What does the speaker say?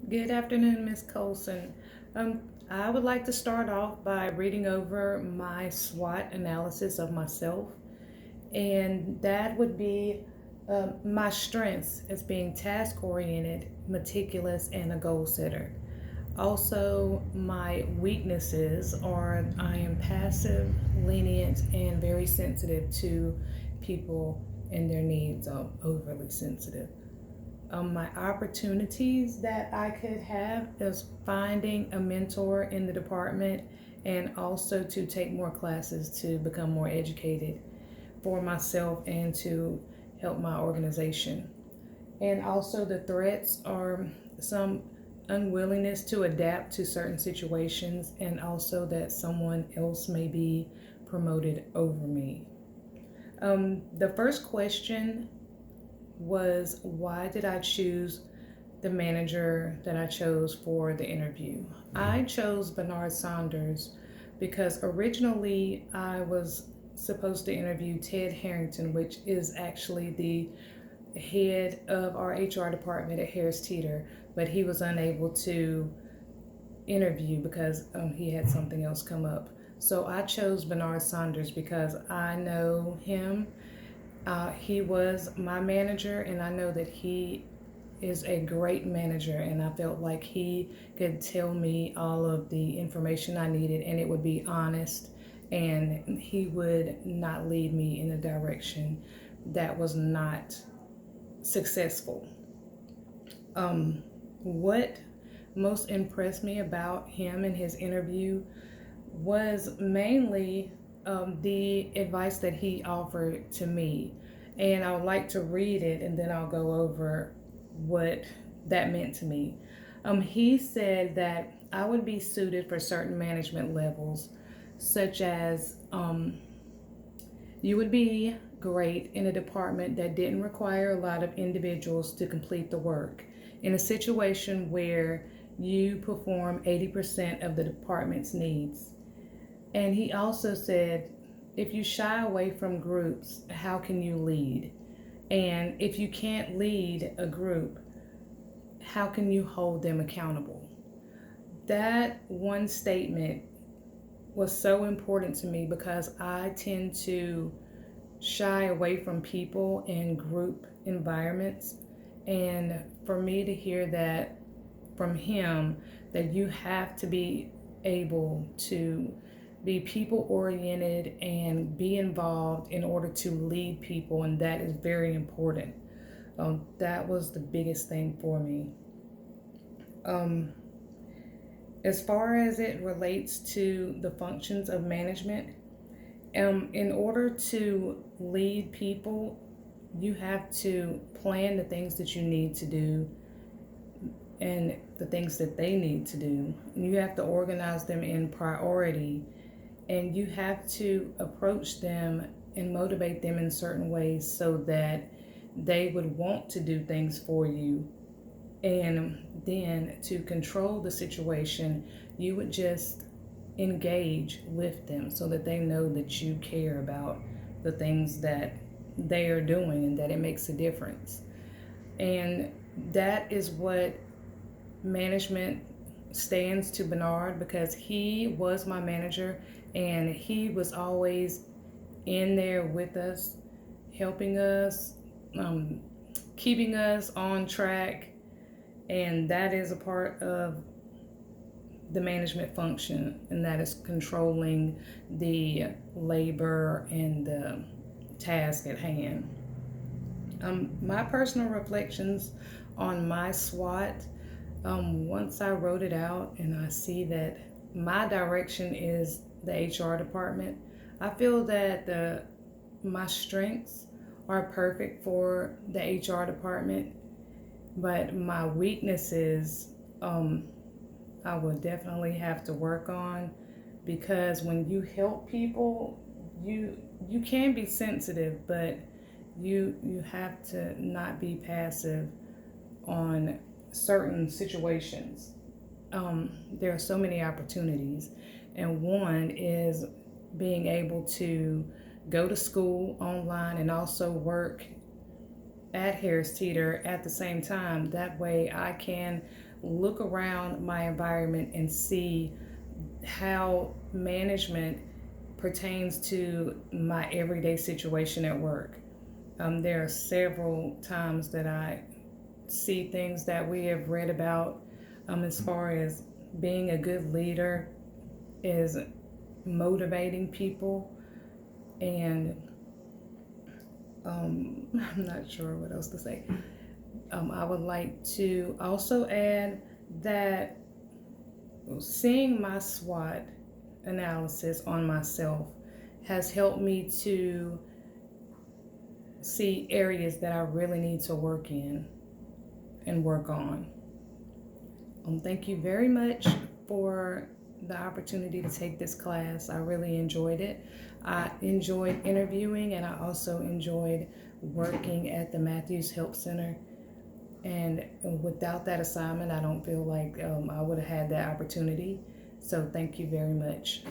Good afternoon, Miss Colson. Um, I would like to start off by reading over my SWOT analysis of myself, and that would be my strengths as being task oriented, meticulous, and a goal setter. Also, my weaknesses are I am passive, lenient, and very sensitive to people and their needs. I'm overly sensitive. My opportunities that I could have is finding a mentor in the department and also to take more classes to become more educated for myself and to help my organization. And also, the threats are some unwillingness to adapt to certain situations, and also that someone else may be promoted over me. The first question was, why did I choose the manager that I chose for the interview? I chose Bernard Saunders because originally I was supposed to interview Ted Harrington, which is actually the head of our HR department at Harris Teeter, but he was unable to interview because he had something else come up. So I chose Bernard Saunders because I know him. He was my manager, and I know that he is a great manager, and I felt like he could tell me all of the information I needed, and it would be honest, and he would not lead me in a direction that was not successful. What most impressed me about him and his interview was mainly the advice that he offered to me. And I would like to read it and then I'll go over what that meant to me. He said that I would be suited for certain management levels, such as you would be great in a department that didn't require a lot of individuals to complete the work. In a situation where you perform 80% of the department's needs. And he also said, if you shy away from groups, how can you lead? And if you can't lead a group, how can you hold them accountable? That one statement was so important to me because I tend to shy away from people in group environments. And for me to hear that from him, that you have to be able to be people oriented and be involved in order to lead people, and that is very important. That was the biggest thing for me. Um, as far as it relates to the functions of management, in order to lead people, you have to plan the things that you need to do and the things that they need to do. And you have to organize them in priority, and you have to approach them and motivate them in certain ways so that they would want to do things for you. And then to control the situation, you would just engage with them so that they know that you care about the things that they are doing and that it makes a difference. And that is what management stands to Bernard, because he was my manager and he was always in there with us, helping us, keeping us on track. And that is a part of the management function, and that is controlling the labor and the task at hand. My personal reflections on my SWOT, once I wrote it out and I see that my direction is the HR department, I feel that my strengths are perfect for the HR department, but my weaknesses, I would definitely have to work on, because when you help people, you can be sensitive, but you have to not be passive on certain situations. There are so many opportunities, and one is being able to go to school online and also work at Harris Teeter at the same time. That way I can look around my environment and see how management pertains to my everyday situation at work. There are several times that I see things that we have read about, as far as being a good leader is motivating people, and I'm not sure what else to say. I would like to also add that seeing my SWOT analysis on myself has helped me to see areas that I really need to work in and work on. Thank you very much for the opportunity to take this class. I really enjoyed it. I enjoyed interviewing, and I also enjoyed working at the Matthews Help Center. And without that assignment, I don't feel like I would have had that opportunity. So thank you very much.